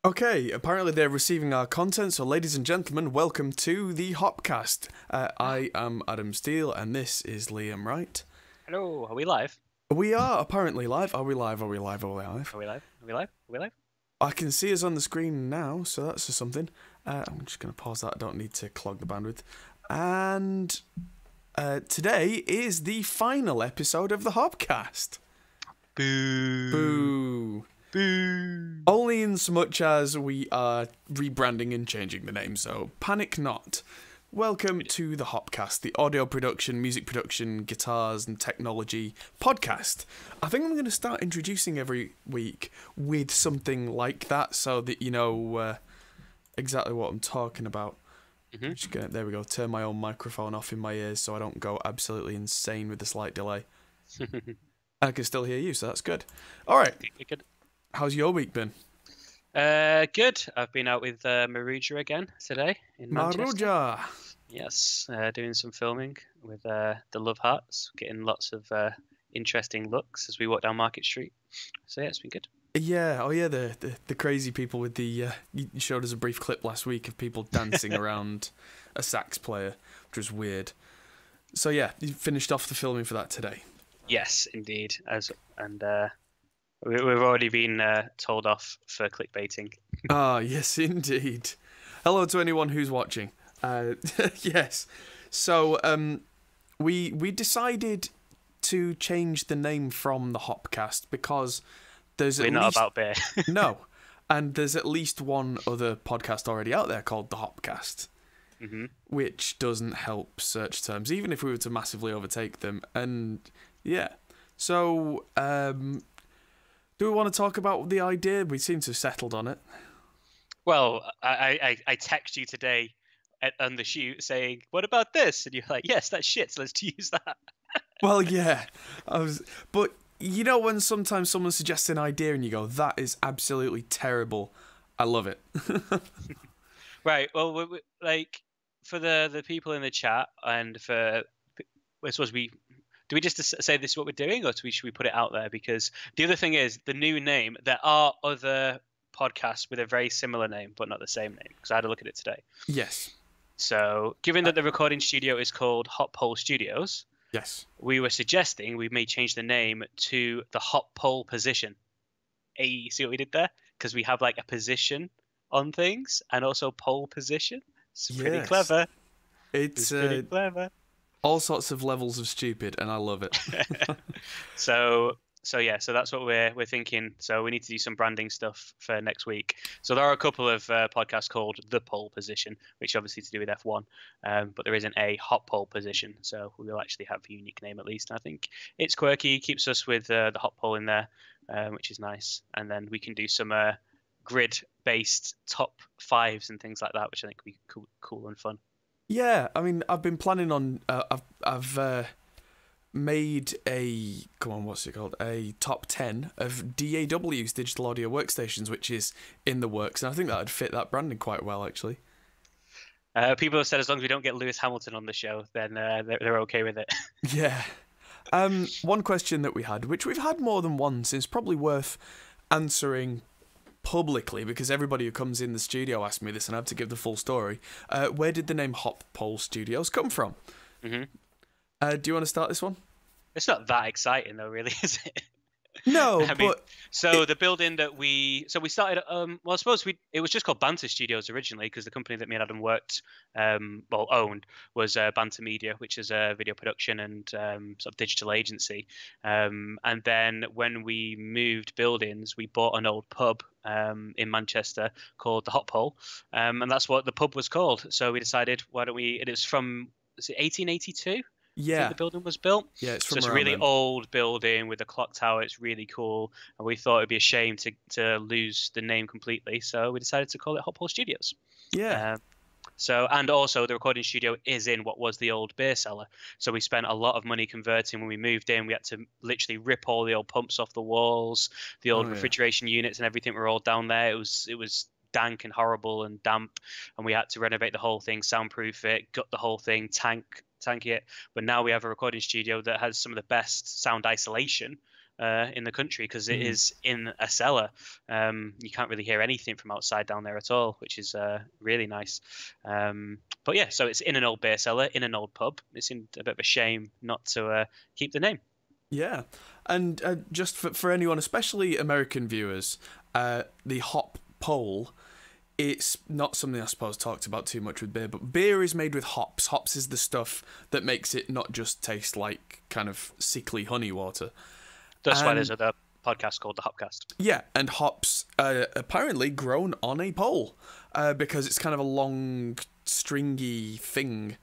Okay, apparently they're receiving our content, so ladies and gentlemen, welcome to the Hopcast. I am Adam Steele, and this is Liam Wright. Hello, are we live? We are apparently live. Are we live? Are we live? Are we live? Are we live? Are we live? Are we live? I can see us on the screen now, so that's just something. I'm just going to pause that. I don't need to clog the bandwidth. And today is the final episode of the Hopcast. Boo. Boo. Boo. Only in so much as we are rebranding and changing the name, so panic not. Welcome to the Hopcast, the audio production, music production, guitars and technology podcast. I think I'm going to start introducing every week with something like that so that you know exactly what I'm talking about. I'm just gonna, there we go, turn my own microphone off in my ears so I don't go absolutely insane with a slight delay. I can still hear you, so that's good. All right. Good. How's your week been? Good. I've been out with Maruja again today in Manchester. Maruja! Yes, doing some filming with the Love Hearts, getting lots of interesting looks as we walk down Market Street. So yeah, it's been good. Yeah, oh yeah, the crazy people with the... you showed us a brief clip last week of people dancing around a sax player, which was weird. So yeah, you finished off the filming for that today. Yes, indeed. We've already been told off for clickbaiting. Ah, yes, indeed. Hello to anyone who's watching. Yes. So, we decided to change the name from the Hopcast because there's We're not about beer. No, and there's at least one other podcast already out there called the Hopcast, which doesn't help search terms, even if we were to massively overtake them. And yeah, so do we want to talk about the idea? We seem to have settled on it. Well, I text you today on the shoot saying, "What about this?" And you're like, "Yes, that's shit. So let's use that." Well, yeah, but you know when sometimes someone suggests an idea and you go, "That is absolutely terrible," I love it. Right. Well, like for the people in the chat and for, I suppose do we just say this is what we're doing, or should we put it out there? Because the other thing is the new name. There are other podcasts with a very similar name, but not the same name. Because I had a look at it today. Yes. So, given that the recording studio is called Hot Pole Studios, yes, we were suggesting we may change the name to the Hot Pole Position. Hey, you see what we did there? Because we have like a position on things and also pole position. It's pretty clever. It's pretty clever. All sorts of levels of stupid, and I love it. So that's what we're thinking. So we need to do some branding stuff for next week. So there are a couple of podcasts called The Pole Position, which obviously to do with F1, but there isn't a Hot Pole Position. So we will actually have a unique name at least. And I think it's quirky, keeps us with the hot pole in there, which is nice. And then we can do some grid-based top fives and things like that, which I think would be cool and fun. Yeah, I mean, I've been planning on. I've made a what's it called? A top 10 of DAW's digital audio workstations, which is in the works, and I think that would fit that branding quite well, actually. People have said as long as we don't get Lewis Hamilton on the show, then they're okay with it. Yeah. One question that we had, which we've had more than once, is probably worth answering publicly because everybody who comes in the studio asks me this and I have to give the full story. Where did the name Hot Pole Studios come from? Do you want to start this one? It's not that exciting though, really, is it? No, the building that we started. Well, I suppose it was just called Banter Studios originally because the company that me and Adam owned was Banter Media, which is a video production and sort of digital agency. And then when we moved buildings, we bought an old pub in Manchester called the Hot Pole, and that's what the pub was called. So we decided, why don't we? It is from 1882. Yeah, the building was built. Yeah, it's a really old building with a clock tower. It's really cool, and we thought it'd be a shame to lose the name completely. So we decided to call it Hot Pole Studios. Yeah. And also the recording studio is in what was the old beer cellar. So we spent a lot of money converting. When we moved in, we had to literally rip all the old pumps off the walls, the old refrigeration units, and everything were all down there. It was dank and horrible and damp, and we had to renovate the whole thing, soundproof it, gut the whole thing, tank tanky it. But now we have a recording studio that has some of the best sound isolation in the country, because it is in a cellar. You can't really hear anything from outside down there at all, which is really nice. But yeah, so it's in an old beer cellar, in an old pub. It seemed a bit of a shame not to keep the name. Yeah, and just for anyone, especially American viewers, the hop pole, it's not something I suppose talked about too much with beer, but beer is made with hops. Hops is the stuff that makes it not just taste like kind of sickly honey water. That's why there's a podcast called The Hopcast. Yeah, and hops apparently grown on a pole because it's kind of a long, stringy thing.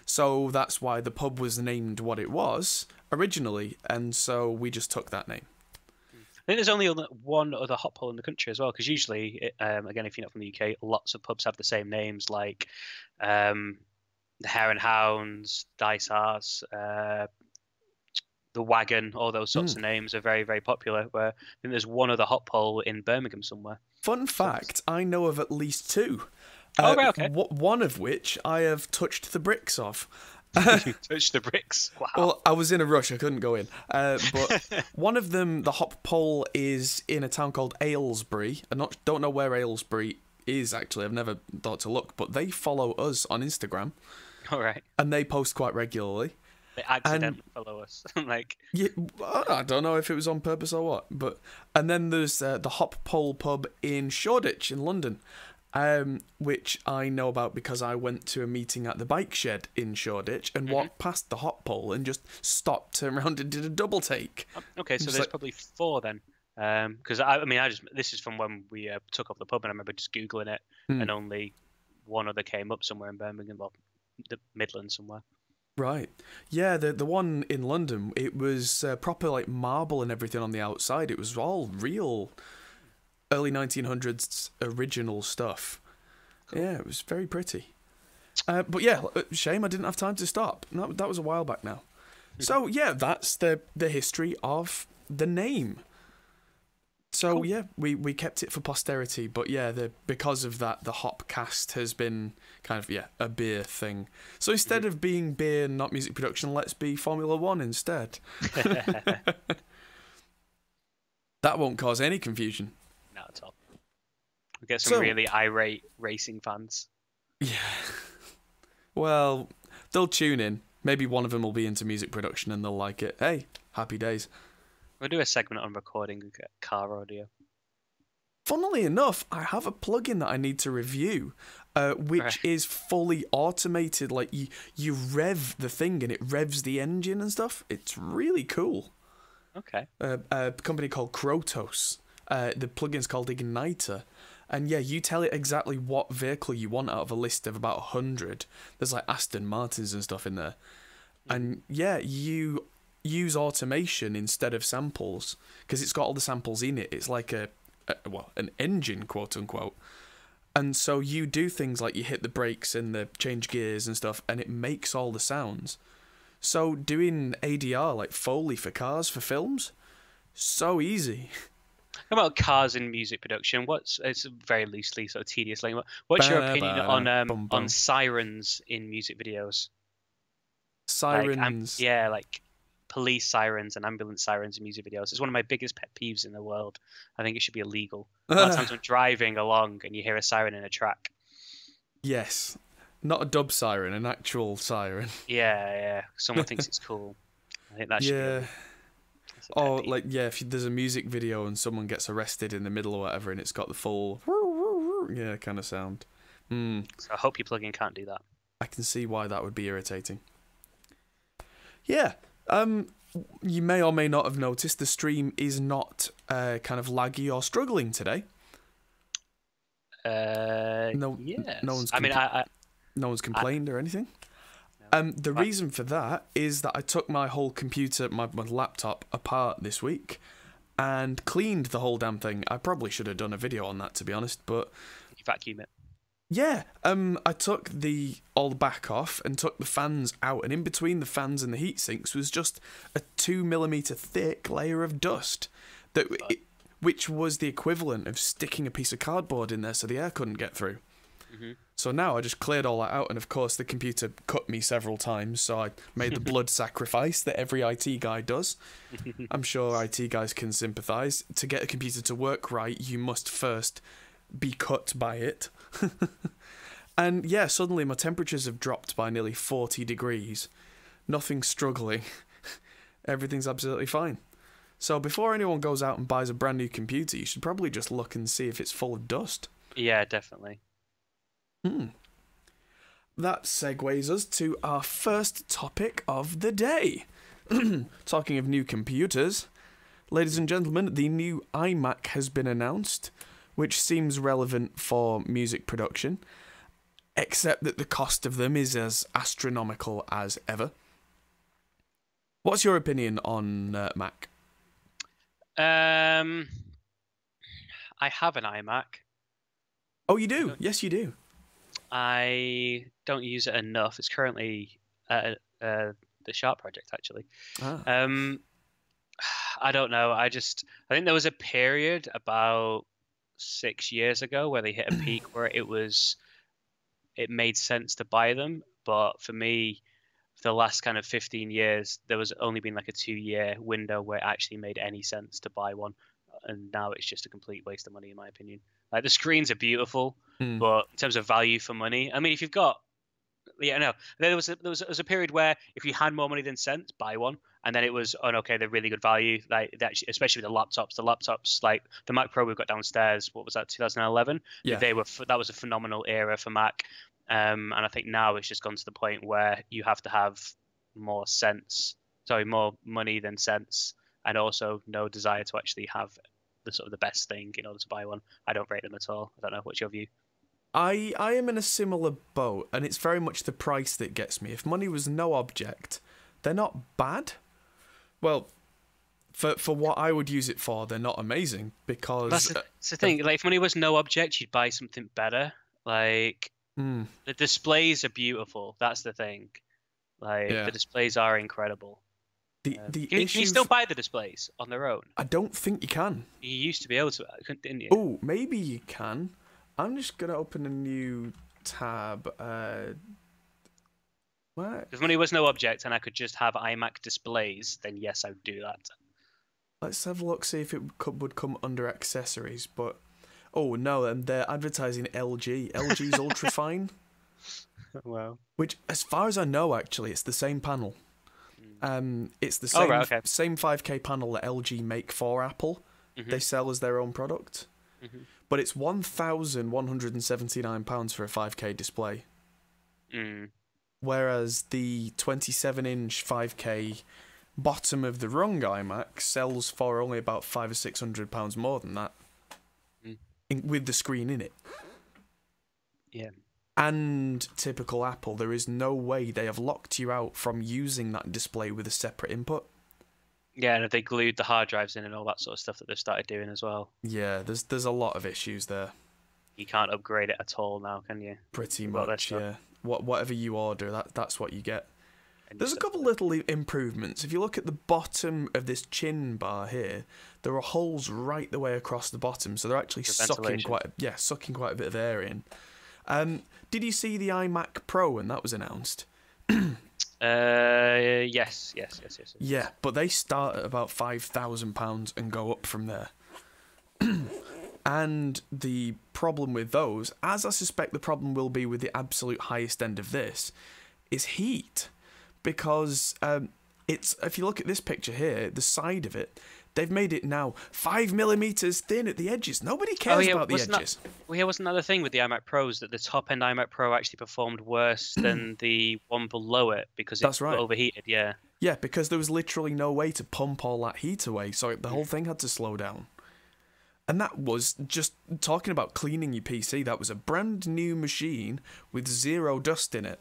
So that's why the pub was named what it was originally, and so we just took that name. I think there's only one other hop pole in the country as well, because usually, again, if you're not from the UK, lots of pubs have the same names, like the Hare and Hounds, Dice Arts, the Wagon, all those sorts of names are very, very popular. Where I think there's one other hop pole in Birmingham somewhere. Fun fact, I know of at least two. Oh, right, okay. One of which I have touched the bricks of. You touched the bricks? Wow. Well, I was in a rush, I couldn't go in. But one of them, the hop pole, is in a town called Aylesbury. I don't know where Aylesbury is, actually. I've never thought to look. But they follow us on Instagram. All right. And they post quite regularly. They accidentally follow us. Like, yeah, I don't know if it was on purpose or what. And then there's the Hop Pole pub in Shoreditch in London. Which I know about because I went to a meeting at the bike shed in Shoreditch and walked past the hop pole and just stopped, turned around and did a double take. Okay, so there's probably four then. Because this is from when we took off the pub, and I remember just Googling it, and only one other came up somewhere in Birmingham, or the Midlands somewhere. Right. Yeah, the one in London, it was proper like marble and everything on the outside. It was all real early 1900s original stuff. Cool. Yeah, it was very pretty. But yeah, shame I didn't have time to stop. That was a while back now. So yeah, that's the history of the name. So cool. Yeah, we kept it for posterity, but yeah, because of that, the Hopcast has been kind of a beer thing. So instead of being beer and not music production, let's be Formula One instead. That won't cause any confusion. Not at all. We get some really irate racing fans. Yeah. Well, they'll tune in. Maybe one of them will be into music production and they'll like it. Hey, happy days. We'll do a segment on recording car audio. Funnily enough, I have a plugin that I need to review, which is fully automated. Like you rev the thing and it revs the engine and stuff. It's really cool. Okay. A company called Krotos. The plugin's called Igniter. And yeah, you tell it exactly what vehicle you want out of a list of about 100. There's like Aston Martins and stuff in there. And yeah, you use automation instead of samples because it's got all the samples in it. It's like an engine, quote unquote. And so you do things like you hit the brakes and the change gears and stuff, and it makes all the sounds. So doing ADR, like Foley for cars, for films, so easy. How about cars in music production? It's very loosely sort of tedious language. What's your opinion on sirens in music videos? Sirens? Like police sirens and ambulance sirens in music videos. It's one of my biggest pet peeves in the world. I think it should be illegal. A lot of times I'm driving along and you hear a siren in a track. Yes. Not a dub siren, an actual siren. Yeah. Someone thinks it's cool. I think that should be illegal. Or like if there's a music video and someone gets arrested in the middle or whatever, and it's got the full kind of sound. So I hope your plugin can't do that. I can see why that would be irritating. Yeah. You may or may not have noticed the stream is not kind of laggy or struggling today. Yes. No one's. No one's complained or anything. The reason for that is that I took my whole computer, my laptop, apart this week and cleaned the whole damn thing. I probably should have done a video on that, to be honest, but... You vacuum it? Yeah. I took all the back off and took the fans out, and in between the fans and the heat sinks was just a 2mm thick layer of dust, which was the equivalent of sticking a piece of cardboard in there so the air couldn't get through. So now I just cleared all that out, and of course the computer cut me several times, so I made the blood sacrifice that every IT guy does. I'm sure IT guys can sympathise. To get a computer to work right, you must first be cut by it. And yeah, suddenly my temperatures have dropped by nearly 40 degrees. Nothing's struggling. Everything's absolutely fine. So before anyone goes out and buys a brand new computer, you should probably just look and see if it's full of dust. Yeah, definitely. That segues us to our first topic of the day. Talking of new computers, ladies and gentlemen, the new iMac has been announced, which seems relevant for music production, except that the cost of them is as astronomical as ever. What's your opinion on Mac? I have an iMac. Oh, you do? Yes, you do. I don't use it enough. It's currently at the Sharp project, actually. I don't know. I think there was a period about 6 years ago where they hit a peak where it made sense to buy them. But for me, for the last kind of 15 years, there was only been like a 2-year window where it actually made any sense to buy one. And now it's just a complete waste of money, in my opinion. Like, the screens are beautiful, but in terms of value for money, I mean, if you've got, there was a period where if you had more money than sense, buy one, and then it was, okay, they're really good value. Like, especially with the laptops, like the Mac Pro we've got downstairs. What was that? 2011. Yeah, that was a phenomenal era for Mac. And I think now it's just gone to the point where you have to have more money than sense, and also no desire to actually have the best thing in order to buy one. I don't rate them at all. I don't know. What's your view? I am in a similar boat, and it's very much the price that gets me. If money was no object, they're not bad. Well, for what I would use it for, they're not amazing, because that's the thing. Like, if money was no object, you'd buy something better. Like, the displays are beautiful. That's the thing. Like, the displays are incredible. Can you still buy the displays on their own? I don't think you can. You used to be able to, didn't you? Oh, maybe you can. I'm just going to open a new tab. What? If money was no object and I could just have iMac displays, then yes, I would do that. Let's have a look, see if it would come under accessories. But, oh no, they're advertising LG. LG's Ultrafine. Wow. Which, as far as I know, actually, it's the same panel. It's the same same 5K panel that LG make for Apple. They sell as their own product. But it's £1,179 for a 5K display. Whereas the 27-inch 5K bottom of the rung iMac sells for only about £500 or £600 more than that, with the screen in it. Yeah. And typical Apple, there is no way they have locked you out from using that display with a separate input. Yeah, and if they glued the hard drives in and all that sort of stuff that they've started doing as well. Yeah, there's a lot of issues there. You can't upgrade it at all now, can you? Pretty much, yeah. Whatever you order, that's what you get. There's a couple little improvements. If you look at the bottom of this chin bar here, there are holes right the way across the bottom, so they're actually sucking quite a bit of air in. Did you see the iMac Pro when that was announced? Yes. Yeah, but they start at about £5,000 and go up from there. And the problem with those, as I suspect the problem will be with the absolute highest end of this, is heat. Because if you look at this picture here, the side of it, they've made it now 5mm thin at the edges. Nobody cares about the edges. Wasn't that the thing with the iMac Pros, that the top-end iMac Pro actually performed worse than the one below it because it overheated? Yeah. Yeah, because there was literally no way to pump all that heat away, so the whole thing had to slow down. And that was just talking about cleaning your PC. That was a brand new machine with zero dust in it.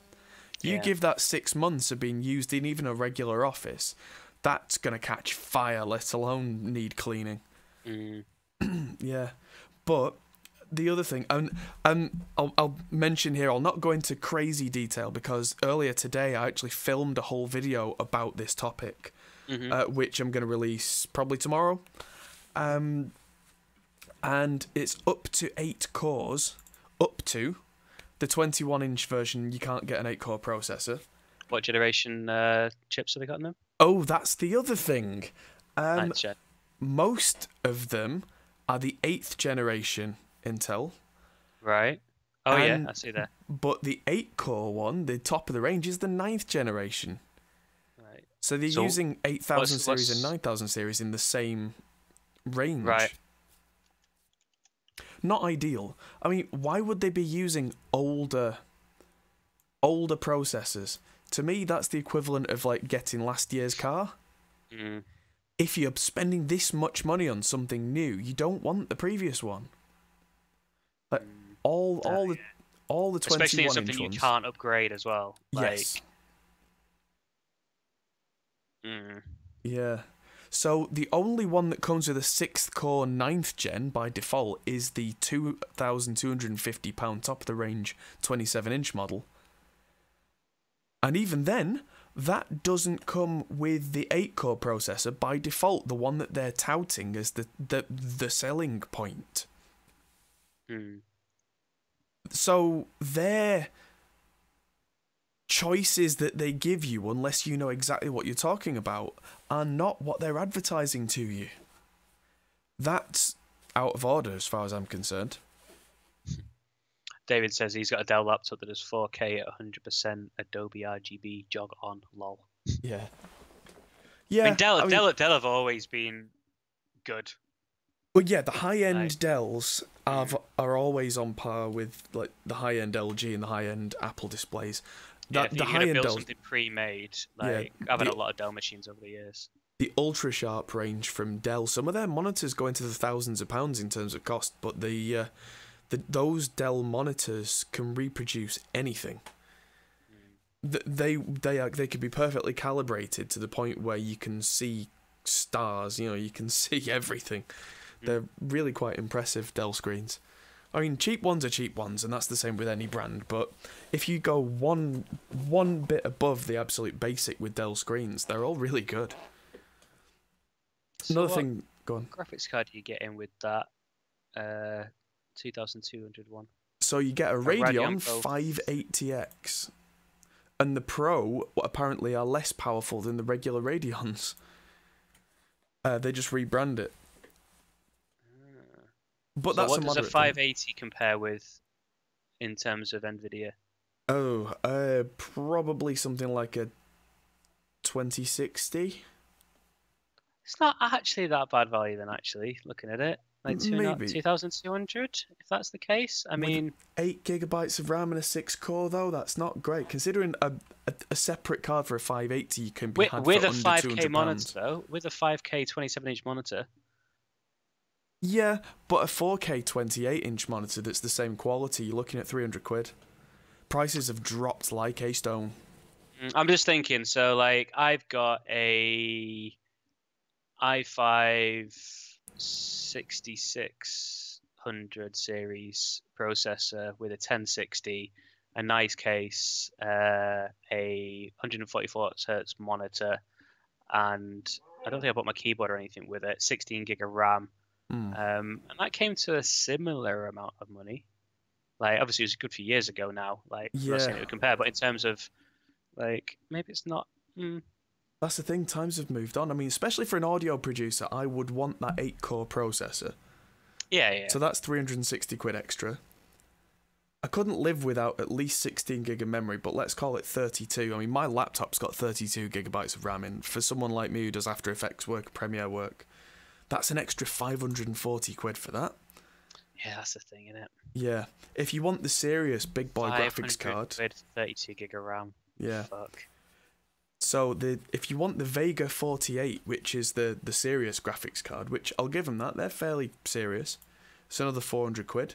You give that 6 months of being used in even a regular office, that's going to catch fire, let alone need cleaning. Yeah. But the other thing, I'll mention here, I'll not go into crazy detail because earlier today I actually filmed a whole video about this topic, which I'm going to release probably tomorrow. And it's up to 8 cores, The 21-inch version, you can't get an 8-core processor. What generation chips have they got in them? Oh, that's the other thing. Ninth gen. Most of them are the 8th generation Intel. Right. Oh, yeah, I see that. But the 8-core one, the top of the range, is the 9th generation. Right. So they're using 8000 series and 9000 series in the same range. Right. Not ideal. I mean, why would they be using older processors? To me, that's the equivalent of like getting last year's car. Mm. If you're spending this much money on something new, you don't want the previous one. Like all the 21 especially in inch something ones. you can't upgrade as well. Yes. Mm. Yeah. So the only one that comes with a 6th core 9th gen by default is the £2,250 top of the range 27-inch model. And even then, that doesn't come with the 8-core processor by default, the one that they're touting as the selling point. Mm. So their choices that they give you, unless you know exactly what you're talking about, are not what they're advertising to you. That's out of order as far as I'm concerned. David says he's got a Dell laptop that does 4K at 100% Adobe RGB jog on. Lol. Yeah. I mean, Dell have always been good. Well, yeah, the high-end Dells are always on par with like the high-end LG and the high-end Apple displays. Yeah, The you're high-end build Dells, something pre-made. Like I've had a lot of Dell machines over the years. the ultra sharp range from Dell, some of their monitors go into the thousands of pounds in terms of cost, but those Dell monitors can reproduce anything. They could be perfectly calibrated to the point where you can see stars. You can see everything. They're really quite impressive Dell screens. I mean, cheap ones are cheap ones, and that's the same with any brand. But if you go one bit above the absolute basic with Dell screens, they're all really good. So Another thing, go on. Graphics card do you get in with that 2200 one? So you get a Radeon Radeon 580X, and the Pro apparently are less powerful than the regular Radeons. They just rebrand it. But So that's what a does a moderate 580 compare with in terms of NVIDIA? thing. Probably something like a 2060. It's not actually that bad value then, actually, looking at it. Like Maybe. 2200, if that's the case. I mean... 8 gigabytes of RAM and a 6-core, though, that's not great. Considering a separate card for a 580 you can be had with for a under 5K £200. monitor, though, with a 5K 27-inch monitor. Yeah, but a 4K 28-inch monitor that's the same quality, you're looking at £300. Prices have dropped like a stone. I'm just thinking, so, like, I've got a i5 6600 series processor with a 1060, a nice case, a 144 Hz monitor, and I don't think I bought my keyboard or anything with it. 16 gig of RAM, and that came to a similar amount of money. Like, obviously, it was a good few years ago now. Like, I'm not saying it would compare, but in terms of, like, maybe it's not. That's the thing, times have moved on. I mean, especially for an audio producer, I would want that 8-core processor. Yeah. So that's £360 extra. I couldn't live without at least 16 gig of memory, but let's call it 32. I mean, my laptop's got 32 gigabytes of RAM in. For someone like me who does After Effects work, Premiere work, that's an extra £540 for that. Yeah, that's the thing, isn't it? Yeah. If you want the serious big boy graphics card... 32 gig of RAM. Yeah. Fuck. So if you want the Vega 48, which is the serious graphics card, which I'll give them that, they're fairly serious, it's another £400.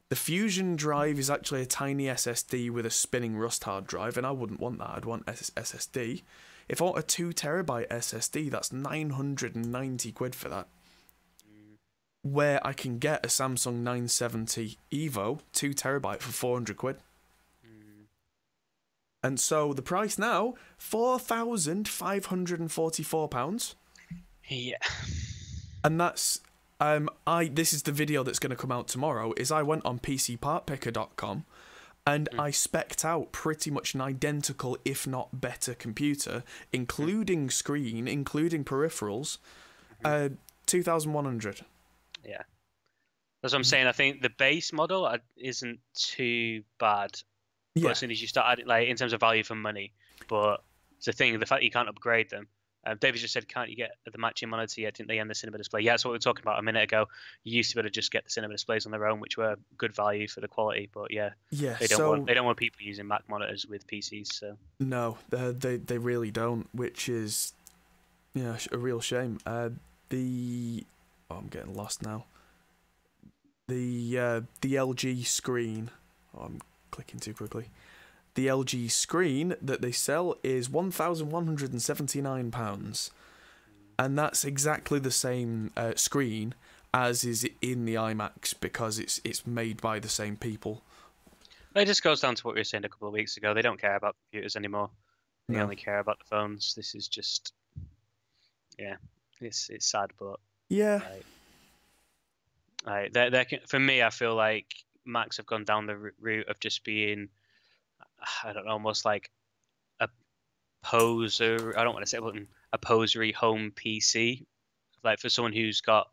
The Fusion drive is actually a tiny SSD with a spinning Rust hard drive, and I wouldn't want that, I'd want SSD. If I want a 2TB SSD, that's £990 for that. Where I can get a Samsung 970 Evo 2TB for £400. And so the price now, £4,544. Yeah. And that's this is the video that's going to come out tomorrow. Is I went on PCPartPicker.com And I spec'd out pretty much an identical, if not better, computer, including screen, including peripherals, 2,100. Yeah. That's what I'm saying. I think the base model isn't too bad. But Yeah. as soon as you start adding, like, in terms of value for money, but it's the thing, the fact you can't upgrade them. David just said, can't you get the matching monitor yet? Didn't they end the cinema display? Yeah, that's what we were talking about a minute ago. You used to be able to just get the cinema displays on their own, which were good value for the quality. But yeah, they don't want people using Mac monitors with PCs. So no, they really don't, which is a real shame. I'm getting lost now. The LG screen. Oh, I'm clicking too quickly. The LG screen that they sell is £1,179, and that's exactly the same screen as is in the iMacs because it's made by the same people. it just goes down to what we were saying a couple of weeks ago. They don't care about computers anymore. They No. only care about the phones. This is just, it's sad, but Yeah. For me, I feel like Macs have gone down the route of just being, I don't know, almost like a poser. I don't want to say a posery home PC. Like for someone who's got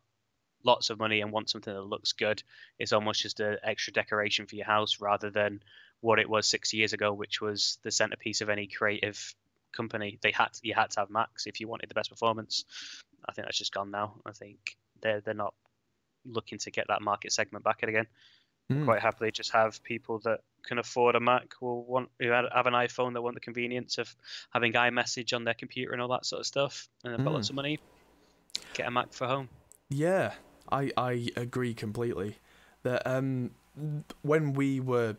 lots of money and wants something that looks good, it's almost just an extra decoration for your house rather than what it was 6 years ago, which was the centerpiece of any creative company. You had to have Macs if you wanted the best performance. I think that's just gone now. I think they're not looking to get that market segment back again. Quite happily just have people that can afford a Mac who have an iPhone that want the convenience of having iMessage on their computer and all that sort of stuff, and they've got lots of money, get a Mac for home. Yeah, I agree completely. That when we were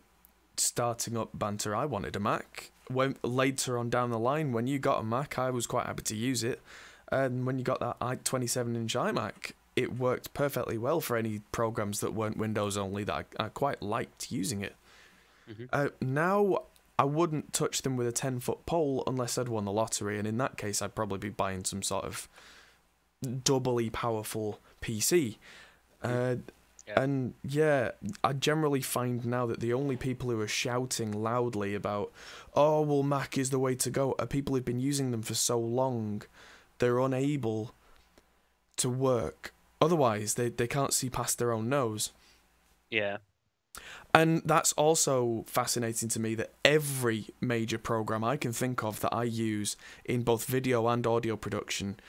starting up Banter, I wanted a Mac. When later on down the line, when you got a Mac, I was quite happy to use it. And when you got that 27-inch iMac, it worked perfectly well for any programs that weren't Windows only. That I quite liked using it. Now I wouldn't touch them with a 10-foot pole unless I'd won the lottery, and in that case, I'd probably be buying some sort of doubly powerful PC. And yeah, I generally find now that the only people who are shouting loudly about, oh, well, Mac is the way to go, are people who've been using them for so long, they're unable to work. Otherwise, they can't see past their own nose. Yeah. And that's also fascinating to me that every major program I can think of that I use in both video and audio production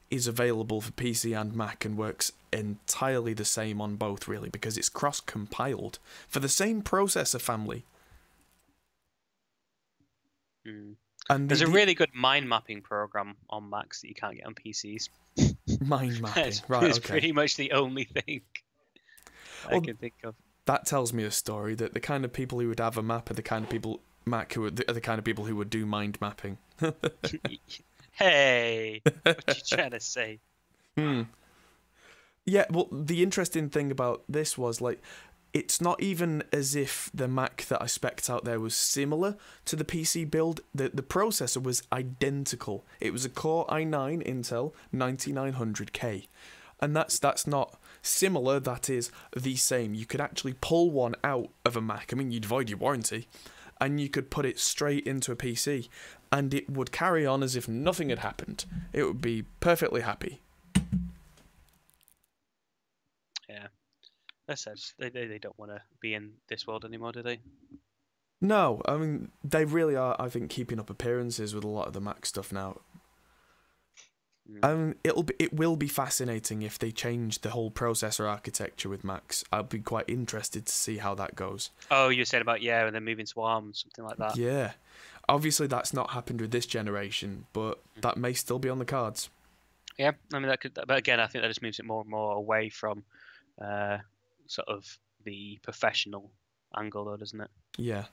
is available for PC and Mac and works entirely the same on both, really, because it's cross-compiled for the same processor family. And there's a really good mind mapping program on Macs that you can't get on PCs. Mind mapping, right? It's pretty much the only thing I can think of. That tells me a story that the kind of people who would have a map are the kind of people are the kind of people who would do mind mapping. Hey, what are you trying to say? Yeah, well, the interesting thing about this was, like, it's not even as if the Mac that I spec'd out there was similar to the PC build. The processor was identical. It was a Core i9 Intel 9900K. And that's not similar, that is the same. You could actually pull one out of a Mac. I mean, you'd void your warranty, and you could put it straight into a PC, and it would carry on as if nothing had happened. It would be perfectly happy. Yeah. That says they don't want to be in this world anymore, do they? No, I mean, they really are, I think, keeping up appearances with a lot of the Mac stuff now. It will be fascinating if they change the whole processor architecture with Macs. I'll be quite interested to see how that goes. Oh, you said about, and then moving to ARM, something like that. Yeah. Obviously, that's not happened with this generation, but that may still be on the cards. Yeah, I mean, that could, but again, I think that just moves it more and more away from sort of the professional angle, though, doesn't it? Yeah.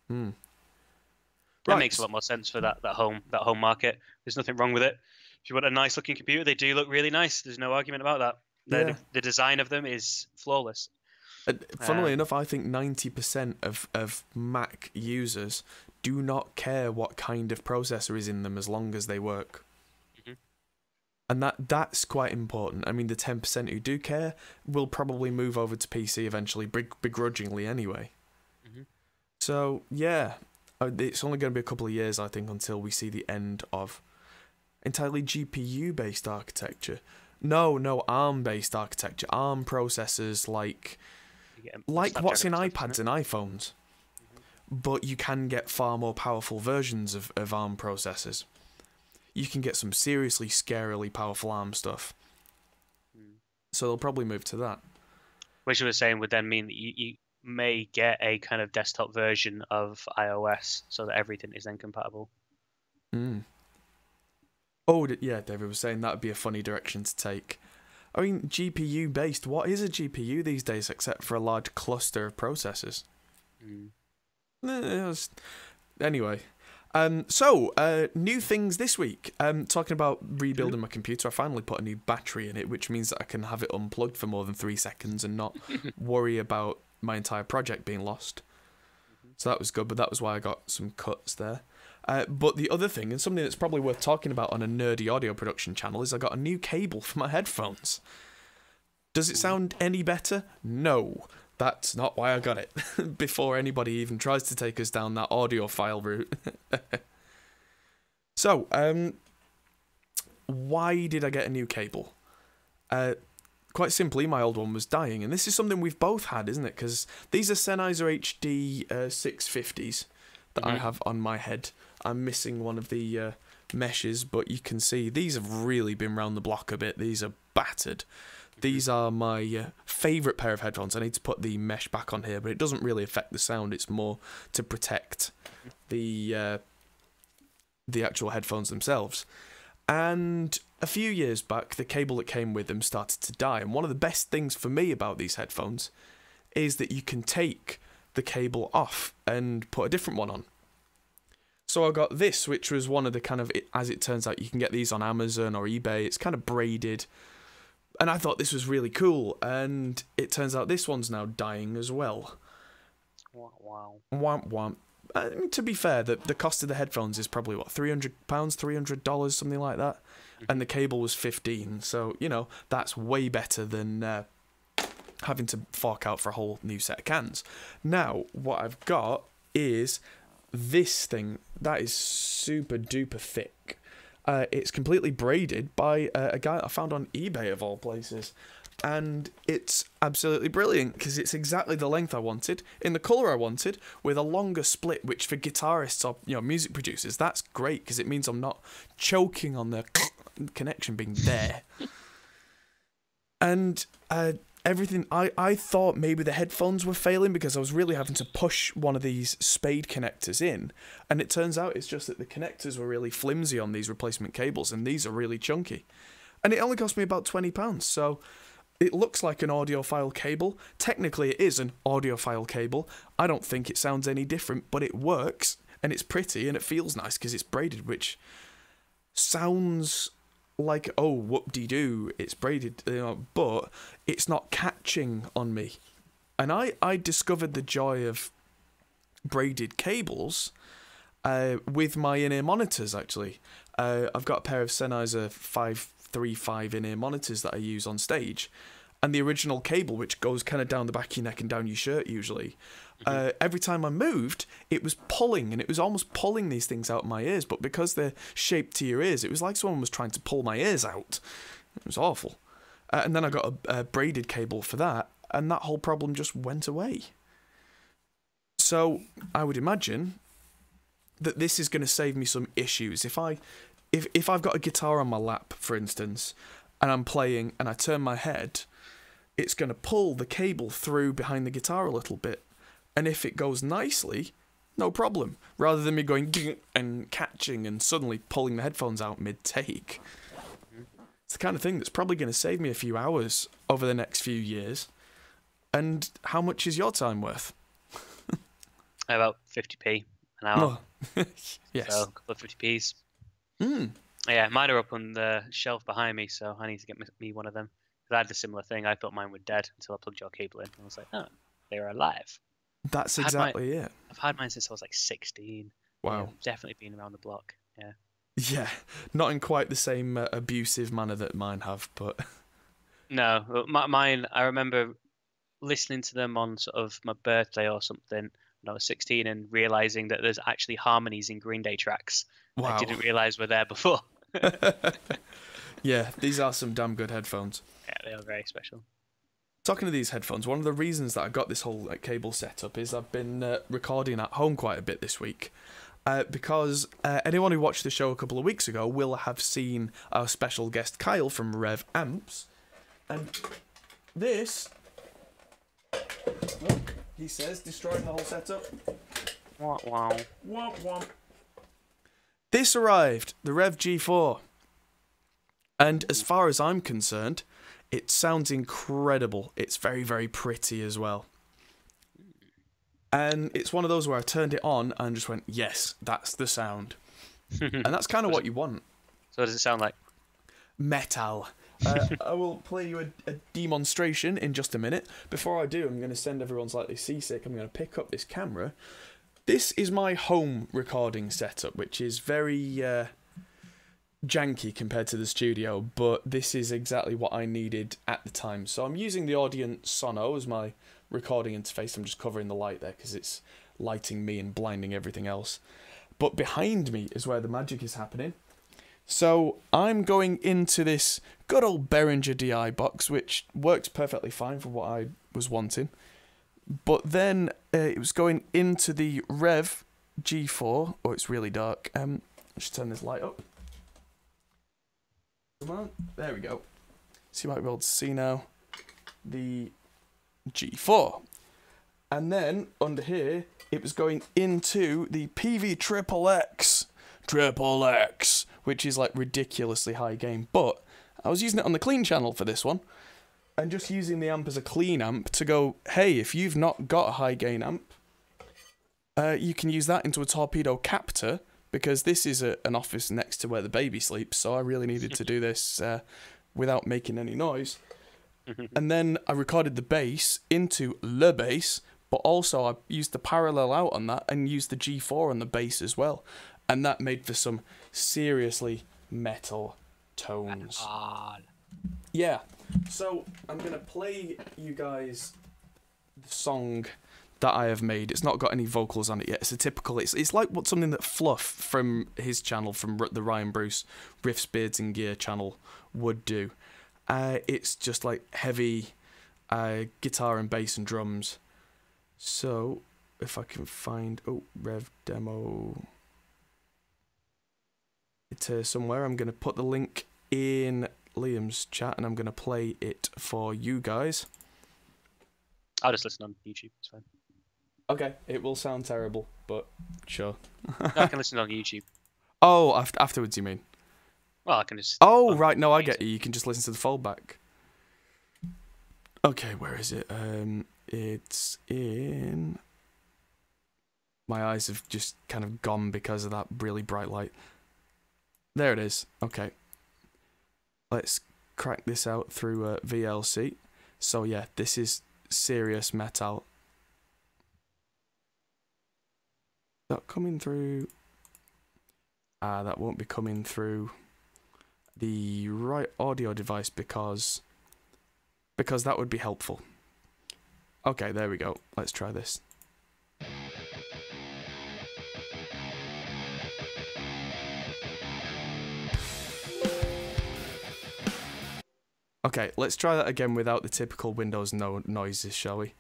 That makes a lot more sense for that home market. There's nothing wrong with it. If you want a nice looking computer, they do look really nice. There's no argument about that. The design of them is flawless. Funnily enough, I think 90% of Mac users do not care what kind of processor is in them as long as they work. And that's quite important. I mean, the 10% who do care will probably move over to PC eventually, begrudgingly anyway. So yeah, it's only going to be a couple of years, I think, until we see the end of entirely GPU-based architecture. No, ARM-based architecture. ARM processors like what's in iPads and iPhones. But you can get far more powerful versions of ARM processors. You can get some seriously, scarily powerful ARM stuff. So they'll probably move to that. Which you were saying would then mean that you may get a kind of desktop version of iOS so that everything is then compatible. Oh, yeah, David was saying that would be a funny direction to take. I mean, GPU-based, what is a GPU these days except for a large cluster of processors? Anyway, so new things this week. Talking about rebuilding my computer, I finally put a new battery in it, which means that I can have it unplugged for more than 3 seconds and not worry about my entire project being lost. So that was good, but that was why I got some cuts there. But the other thing, and something that's probably worth talking about on a nerdy audio production channel, is I got a new cable for my headphones. Does it sound any better? No. That's not why I got it. Before anybody even tries to take us down that audiophile route. So, why did I get a new cable? Quite simply, my old one was dying, and this is something we've both had, isn't it? Because these are Sennheiser HD 650s that I have on my head. I'm missing one of the meshes, but you can see these have really been round the block a bit. These are battered. These are my favourite pair of headphones. I need to put the mesh back on here, but it doesn't really affect the sound. It's more to protect the actual headphones themselves. And a few years back, the cable that came with them started to die. And one of the best things for me about these headphones is that you can take the cable off and put a different one on. So I got this, which was one of the kind of, as it turns out, you can get these on Amazon or eBay. It's kind of braided. And I thought this was really cool. And it turns out this one's now dying as well. Wow. Womp womp. To be fair, the cost of the headphones is probably, what, £300, $300, something like that? And the cable was $15. So, you know, that's way better than having to fork out for a whole new set of cans. Now, what I've got is this thing that is super duper thick. It's completely braided by a guy I found on eBay of all places, and it's absolutely brilliant because it's exactly the length I wanted in the colour I wanted with a longer split, which for guitarists or music producers, that's great because it means I'm not choking on the connection being there. And everything, I thought maybe the headphones were failing because I was really having to push one of these spade connectors in, and it turns out it's just that the connectors were really flimsy on these replacement cables, and these are really chunky. And it only cost me about £20, so it looks like an audiophile cable. Technically it is an audiophile cable. I don't think it sounds any different, but it works, and it's pretty, and it feels nice because it's braided, which sounds like, oh, whoop-de-doo, it's braided, but it's not catching on me. And I discovered the joy of braided cables with my in-ear monitors, actually. I've got a pair of Sennheiser 535 in-ear monitors that I use on stage, and the original cable, which goes kind of down the back of your neck and down your shirt usually, every time I moved, it was pulling, and it was almost pulling these things out of my ears, but because they're shaped to your ears, it was like someone was trying to pull my ears out. It was awful. And then I got a braided cable for that, and that whole problem just went away. So I would imagine that this is going to save me some issues. If I've got a guitar on my lap, for instance, and I'm playing and I turn my head, it's going to pull the cable through behind the guitar a little bit. And if it goes nicely, no problem. Rather than me going and catching and suddenly pulling the headphones out mid-take. It's the kind of thing that's probably going to save me a few hours over the next few years. And how much is your time worth? About 50p an hour. Oh. Yes. So a couple of 50p's. Yeah, mine are up on the shelf behind me, so I need to get me one of them. Because I had a similar thing. I thought mine were dead until I plugged your cable in. And I was like, oh, they're alive. That's exactly it. I've had mine since I was like 16. Wow. Yeah, definitely been around the block. Yeah. Yeah, not in quite the same abusive manner that mine have, but... No, mine, I remember listening to them on sort of my birthday or something, when I was 16 and realizing that there's actually harmonies in Green Day tracks. Wow. I didn't realize were there before. Yeah, these are some damn good headphones. Yeah, they are very special. Talking of these headphones, one of the reasons that I got this whole cable setup is I've been recording at home quite a bit this week. Because anyone who watched the show a couple of weeks ago will have seen our special guest Kyle from Revv Amps. And this, look, he says, destroying the whole setup. Wow. Wow. Womp womp. This arrived, the Revv G4. And as far as I'm concerned, it sounds incredible. It's very, very pretty as well. And it's one of those where I turned it on and just went, yes, that's the sound. And that's kind of what you want. So what does it sound like? Metal. I will play you a demonstration in just a minute. Before I do, I'm going to send everyone slightly seasick. I'm going to pick up this camera. This is my home recording setup, which is very janky compared to the studio, but this is exactly what I needed at the time. So I'm using the Audience Sono as my recording interface. I'm just covering the light there because it's lighting me and blinding everything else. But behind me is where the magic is happening. So I'm going into this good old Behringer DI box, which works perfectly fine for what I was wanting. But then it was going into the Revv G4. Oh, it's really dark. Let's turn this light up. Come on, there we go. So you might be able to see now the G4. And then under here, it was going into the PV Triple X, which is like ridiculously high gain. But I was using it on the clean channel for this one, and just using the amp as a clean amp to go, hey, if you've not got a high gain amp, you can use that into a torpedo captor, because this is an office next to where the baby sleeps, so I really needed to do this without making any noise. And then I recorded the bass into the bass, but also I used the parallel out on that and used the G4 on the bass as well. And that made for some seriously metal tones. Yeah, so I'm going to play you guys the song that I have made. It's not got any vocals on it yet. It's a typical, it's like something that Fluff from his channel, from the Ryan Bruce Riffs, Beards and Gear channel would do. It's just like heavy guitar and bass and drums. So if I can find, Revv demo, it's here somewhere. I'm going to put the link in Liam's chat and I'm going to play it for you guys. I'll just listen on YouTube, it's fine. Okay, it will sound terrible, but sure. No, I can listen on YouTube. Oh, afterwards you mean? Well, I can just... Oh, right, no, I get you. You can just listen to the foldback. Okay, where is it? It's in... My eyes have just kind of gone because of that really bright light. There it is. Okay. Let's crack this out through VLC. So yeah, this is serious metal. That coming through... that won't be coming through the right audio device because that would be helpful. Okay, there we go. Let's try this. Okay, let's try that again without the typical Windows noises, shall we?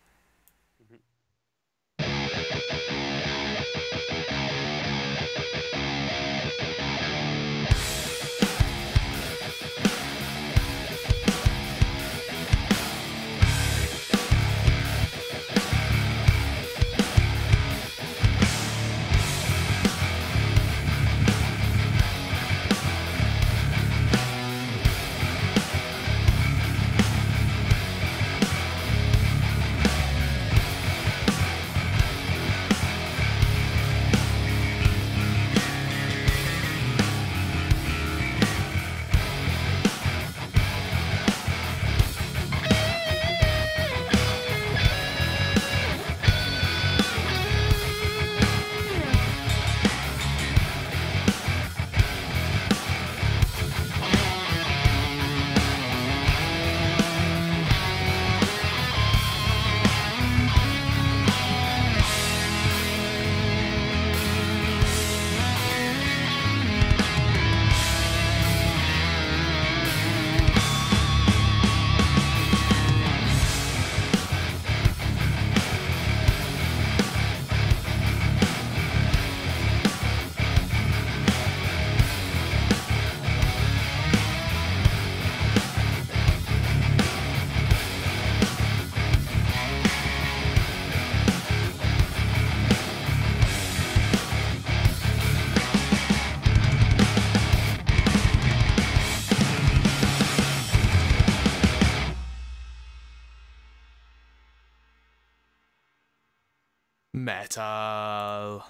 Metal.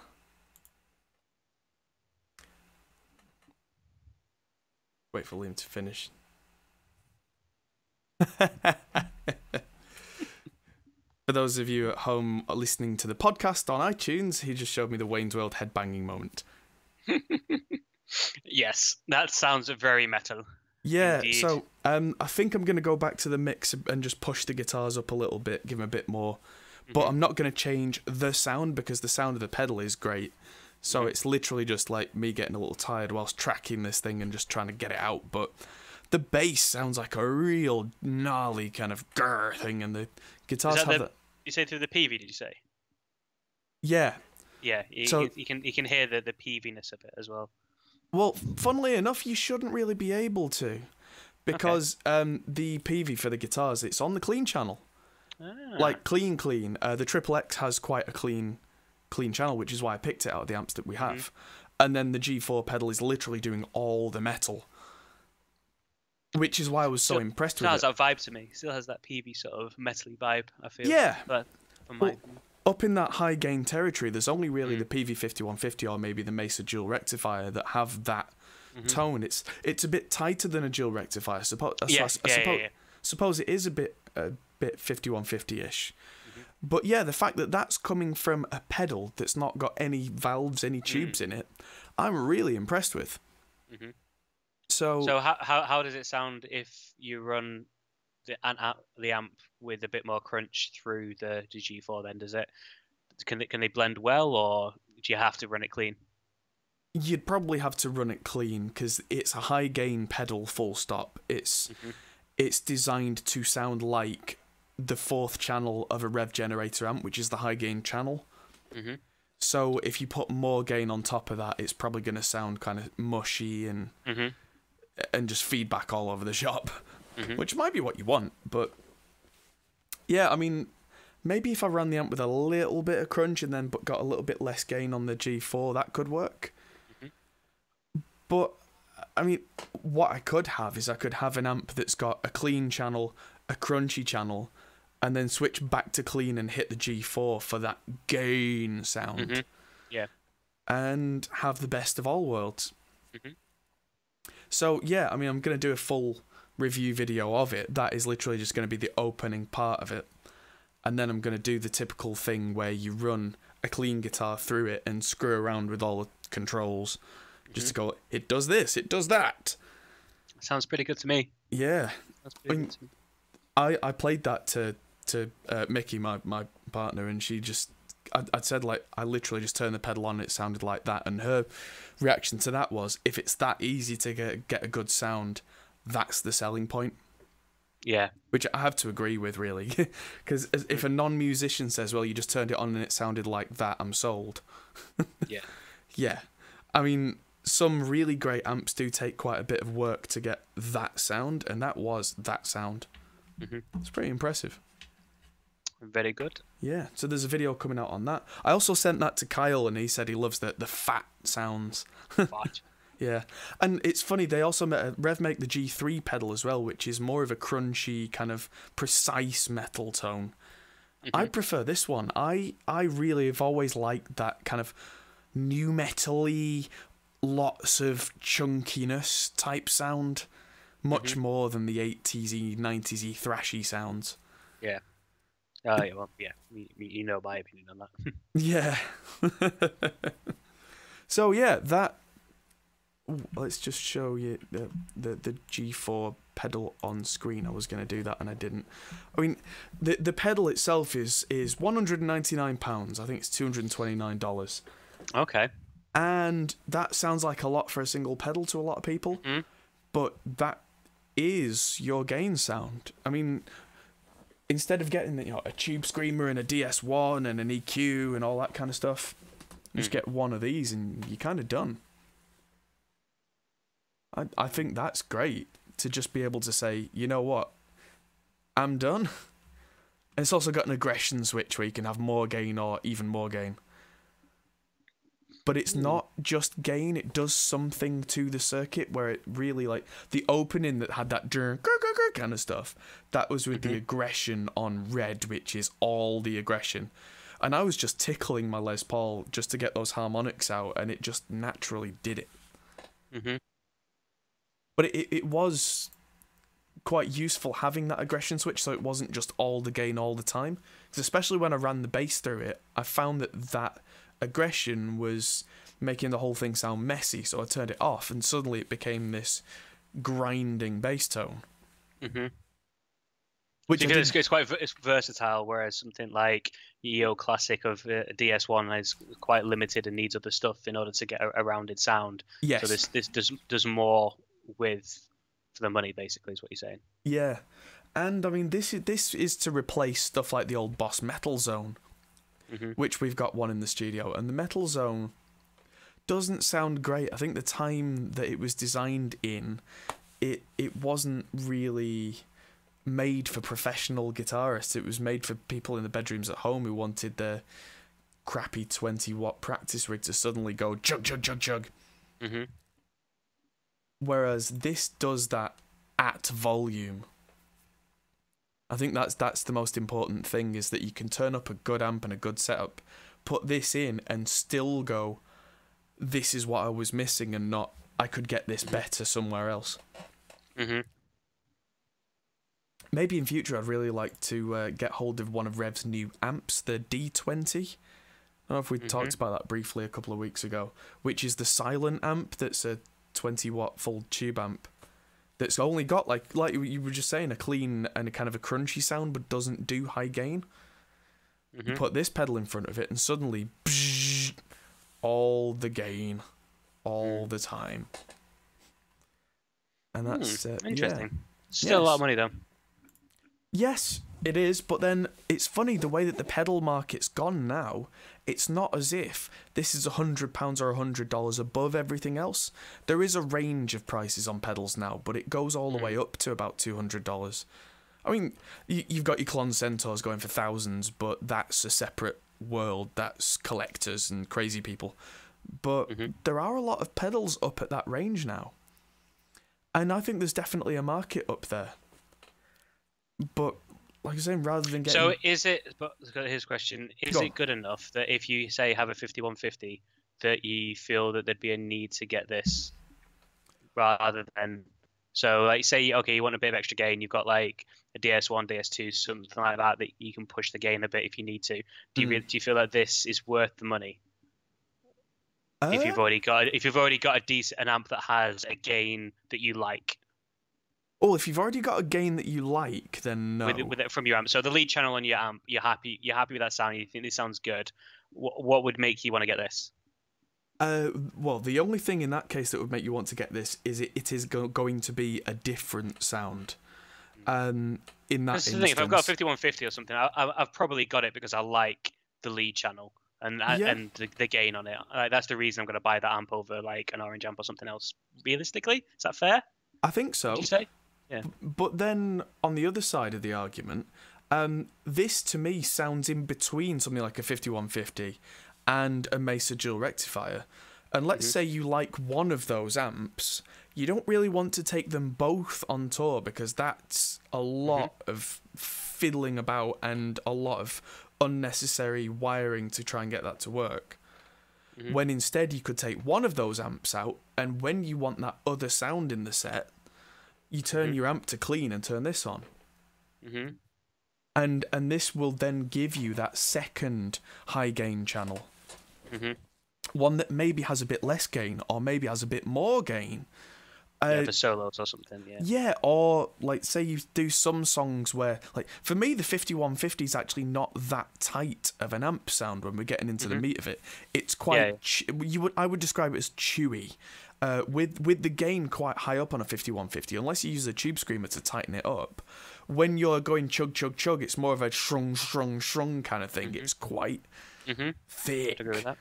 Wait for Liam to finish. For those of you at home listening to the podcast on iTunes, he just showed me the Wayne's World headbanging moment. Yes, that sounds very metal. Yeah, Indeed. so I think I'm going to go back to the mix and just push the guitars up a little bit, give them a bit more. But I'm not going to change the sound because the sound of the pedal is great. So it's literally just like me getting a little tired whilst tracking this thing and just trying to get it out. But the bass sounds like a real gnarly kind of grrr thing, and the guitars have that. You say through the PV? Did you say? Yeah. Yeah. You can hear the PV-ness of it as well. Well, funnily enough, you shouldn't really be able to, because the PV for the guitars, it's on the clean channel. Like clean. The Triple X has quite a clean channel, which is why I picked it out of the amps that we have. And then the G4 pedal is literally doing all the metal, which is why I was so impressed with it. Still has that vibe to me. Still has that PV sort of metally vibe, I feel. Yeah. Well, up in that high gain territory, there's only really the PV5150 or maybe the Mesa dual rectifier that have that tone. It's a bit tighter than a dual rectifier. I suppose it is a bit 5150-ish. But yeah, the fact that that's coming from a pedal that's not got any valves, any tubes in it, I'm really impressed with. So how does it sound if you run the amp with a bit more crunch through the G4? Then can they blend well, or do you have to run it clean? You'd probably have to run it clean because it's a high gain pedal. Full stop. It's designed to sound like the fourth channel of a Revv generator amp, which is the high gain channel. So if you put more gain on top of that, it's probably going to sound kind of mushy and just feedback all over the shop, which might be what you want. But yeah, I mean, maybe if I ran the amp with a little bit of crunch and then got a little bit less gain on the G4, that could work. But I mean, what I could have is I could have an amp that's got a clean channel, a crunchy channel, and then switch back to clean and hit the G4 for that gain sound. Yeah. And have the best of all worlds. So yeah, I mean, I'm going to do a full review video of it. That is literally just going to be the opening part of it. And then I'm going to do the typical thing where you run a clean guitar through it and screw around with all the controls. Just to go, it does this, it does that. Sounds pretty good to me. Yeah. I played that to Mickey, my partner, and she just, I'd said, like, I literally just turned the pedal on and it sounded like that. And her reaction to that was, if it's that easy to get a good sound, that's the selling point. Yeah. Which I have to agree with, really. Because if a non-musician says, well, you just turned it on and it sounded like that, I'm sold. Yeah. Yeah. I mean, some really great amps do take quite a bit of work to get that sound, and that was that sound. It's pretty impressive. Very good. Yeah, so there's a video coming out on that. I also sent that to Kyle, and he said he loves the fat sounds. Fat. Yeah, and it's funny, they also Revv make the G3 pedal as well, which is more of a crunchy, kind of precise metal tone. I prefer this one. I really have always liked that kind of new metal-y, lots of chunkiness type sound, much more than the 80s-y, 90s-y thrashy sounds. Yeah. Well, yeah, you know my opinion on that. Yeah. So yeah, that. Let's just show you the G4 pedal on screen. I was going to do that and I didn't. I mean, the pedal itself is £199. I think it's $229. Okay. And that sounds like a lot for a single pedal to a lot of people, but that is your gain sound. I mean, instead of getting a tube screamer and a DS1 and an EQ and all that kind of stuff, just get one of these and you're kind of done. I think that's great to just be able to say, you know what, I'm done. And it's also got an aggression switch where you can have more gain or even more gain. But it's not just gain, it does something to the circuit where it really, like, the opening that had that kind of stuff, that was with the aggression on red, which is all the aggression. and I was just tickling my Les Paul just to get those harmonics out, and it just naturally did it. Mm-hmm. But it was quite useful having that aggression switch, so it wasn't just all the gain all the time. Because especially when I ran the bass through it, I found that aggression was making the whole thing sound messy, so I turned it off, and suddenly it became this grinding bass tone. Mm-hmm. Which because it's versatile, whereas something like EO Classic of DS1 is quite limited and needs other stuff in order to get a rounded sound. Yes. So this does more with for the money, basically, is what you're saying. Yeah, and I mean this is to replace stuff like the old Boss Metal Zone, which we've got one in the studio, and the Metal Zone doesn't sound great. I think the time that it was designed in, it wasn't really made for professional guitarists. It was made for people in the bedrooms at home who wanted their crappy 20-watt practice rig to suddenly go chug chug chug chug. Mm-hmm. Whereas this does that at volume. I think that's the most important thing, is that you can turn up a good amp and a good setup, put this in, and still go, this is what I was missing, and not, I could get this better somewhere else. Mm-hmm. Maybe in future I'd really like to get hold of one of Revv's new amps, the D20. I don't know if we talked about that briefly a couple of weeks ago, which is the silent amp that's a 20-watt full tube amp that's only got, like you were just saying, a clean and a kind of a crunchy sound, but doesn't do high gain. You put this pedal in front of it and suddenly all the gain all the time. And that's interesting. Yeah. Still a lot of money though. Yes, it is, but then it's funny the way that the pedal market's gone now. It's not as if this is £100 or $100 above everything else. There is a range of prices on pedals now, but it goes all the way up to about $200. I mean, you've got your Klon Centaurs going for thousands, but that's a separate world. That's collectors and crazy people. But there are a lot of pedals up at that range now. And I think there's definitely a market up there. But, like I was saying, rather than getting... So is it... But here's a question. Is it good enough that if you, say, have a 5150, that you feel that there'd be a need to get this rather than... So, like, say, okay, you want a bit of extra gain. You've got, like, a DS1, DS2, something like that you can push the gain a bit if you need to. Do you feel like this is worth the money? If you've already got an amp that has a gain that you like. Oh, if you've already got a gain that you like, then no. With it from your amp. So the lead channel on your amp, you're happy with that sound. You think this sounds good. What would make you want to get this? Well, the only thing in that case that would make you want to get this is it is going to be a different sound. In that instance, if I've got a 5150 or something, I've probably got it because I like the lead channel and the gain on it. That's the reason I'm going to buy that amp over like an orange amp or something else. Realistically, is that fair? I think so. Would you say? Yeah. But then on the other side of the argument, this to me sounds in between something like a 5150 and a Mesa dual rectifier. And let's say you like one of those amps, you don't really want to take them both on tour because that's a lot of fiddling about and a lot of unnecessary wiring to try and get that to work. When instead you could take one of those amps out, and when you want that other sound in the set, you turn your amp to clean and turn this on. And this will then give you that second high gain channel. One that maybe has a bit less gain, or maybe has a bit more gain. For solos or something, Yeah, or like say you do some songs where, like for me, the 5150 is actually not that tight of an amp sound when we're getting into the meat of it. It's quite I would describe it as chewy, with the gain quite high up on a 5150. Unless you use a tube screamer to tighten it up, when you're going chug chug chug, it's more of a shrung shrung shrung kind of thing. It's quite thick. I'd agree with that.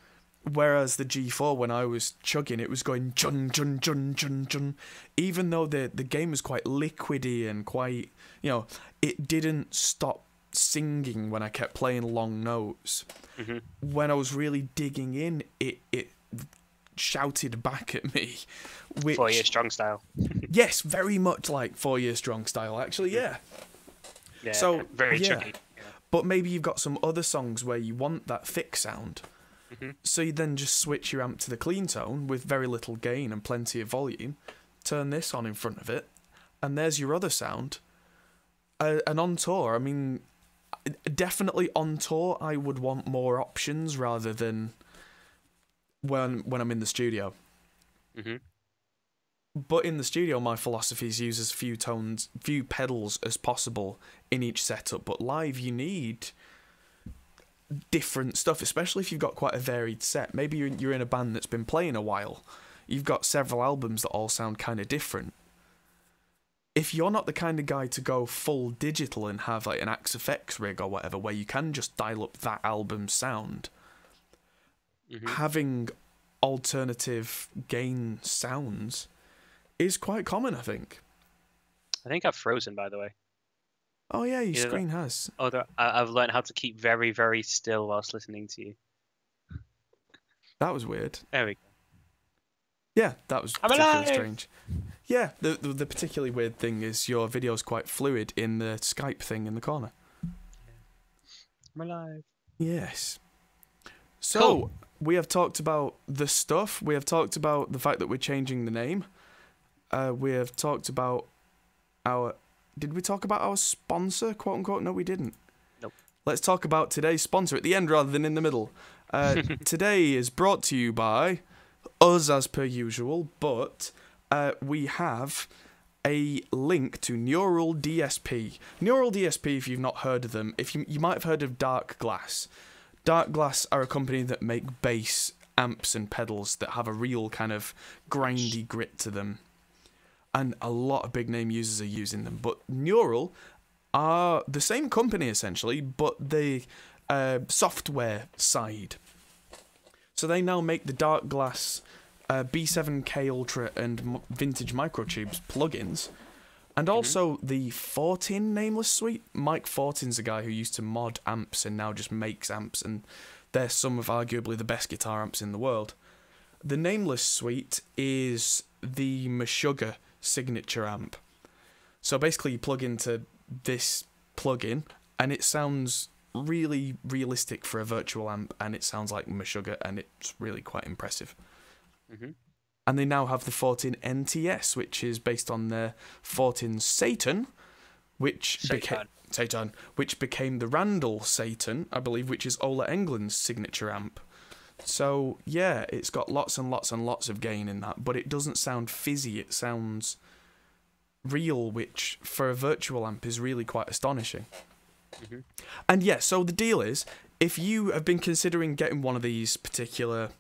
Whereas the G4, when I was chugging, it was going jun jun jun jun jun. Even though the game was quite liquidy and quite, it didn't stop singing when I kept playing long notes. When I was really digging in, it shouted back at me. 4 Year Strong style. Yes, very much like 4 Year Strong style, actually, yeah. So very chuggy. But maybe you've got some other songs where you want that thick sound. So you then just switch your amp to the clean tone with very little gain and plenty of volume, turn this on in front of it, and there's your other sound. And on tour, I mean, definitely on tour, I would want more options rather than when I'm in the studio. But in the studio, my philosophy is use as few pedals as possible in each setup. But live, you need different stuff, especially if you've got quite a varied set. Maybe you're in a band that's been playing a while. You've got several albums that all sound kind of different. If you're not the kind of guy to go full digital and have like an Axe FX rig or whatever, where you can just dial up that album's sound, having alternative gain sounds is quite common, I think. I think I've frozen, by the way. Oh yeah, your screen has. I've learned how to keep very, very still whilst listening to you. That was weird. There we go. Yeah, that was particularly strange. Yeah, the particularly weird thing is your video's quite fluid in the Skype thing in the corner. I'm alive. Yes. So, cool. We have talked about the stuff. We have talked about the fact that we're changing the name. We have talked about our... Did we talk about our sponsor, quote unquote? No, we didn't. Nope. Let's talk about today's sponsor at the end rather than in the middle. Today is brought to you by us as per usual, but we have a link to Neural DSP. Neural DSP, if you've not heard of them, if you might have heard of Dark Glass. Dark Glass are a company that make bass amps and pedals that have a real kind of grindy grit to them. And a lot of big name users are using them. But Neural are the same company essentially, but the software side. So they now make the Dark Glass B7K Ultra and Vintage Microtubes plugins. And also the Fortin Nameless Suite. Mike Fortin's a guy who used to mod amps and now just makes amps. And they're some of arguably the best guitar amps in the world. The Nameless Suite is the Meshuggah signature amp. So basically you plug into this plugin and it sounds really realistic for a virtual amp, and it sounds like Meshuggah, and it's really quite impressive. And they now have the Fortin NTS, which is based on their Fortin Satan, which became the Randall Satan, I believe, which is Ola Englund's signature amp. So yeah, it's got lots and lots and lots of gain in that, but it doesn't sound fizzy, it sounds real, which for a virtual amp is really quite astonishing. And yeah, so the deal is, if you have been considering getting one of these particular